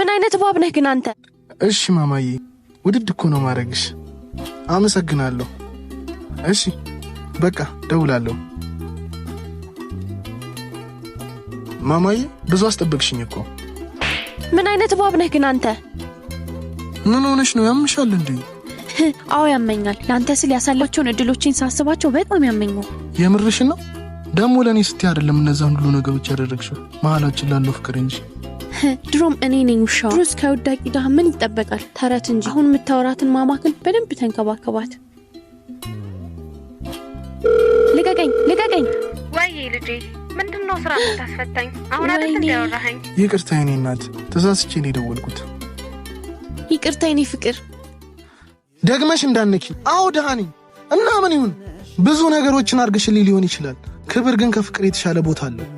ምን አይነት ባብ ነህ ግን አንተ? እሺ ማማዬ ውድድ እኮ ነው ማረግሽ። አመሰግናለሁ። እሺ በቃ ደውላለሁ። ማማዬ ብዙ አስጠበቅሽኝ እኮ። ምን አይነት ባብ ነህ ግን አንተ? ምን ሆነሽ ነው? ያምሻል እንዴ? አዎ ያመኛል። ላንተ ስል ያሳለፈችውን እድሎችን ሳስባቸው በጣም ያመኛል። የምርሽን ነው? ደሞ ለኔ ስትይ አይደለም እነዛን ሁሉ ነገሮች ያደረግሽው መሃላችን ላለው ፍቅር እንጂ። ድሮም እኔ ነኝ ውሻው። ድሮስ ከውዳቂ ዳህ ምን ይጠበቃል? ተረት እንጂ። አሁን የምታወራትን ማማክን በደንብ ተንከባከባት። ልቀቀኝ ልቀቀኝ። ወይ ልጄ ምንድነው ስራ ታስፈታኝ? አሁን አይደል እንደያወራኸኝ? ይቅርታ የኔ እናት ተሳስቼ ነው የደወልኩት። ይቅርታ የኔ ፍቅር። ደግመሽ እንዳነኪ። አዎ ደሃ ነኝ እና ምን ይሁን ብዙ ነገሮችን አድርገሽልኝ ሊሆን ይችላል። ክብር ግን ከፍቅር የተሻለ ቦታ አለው።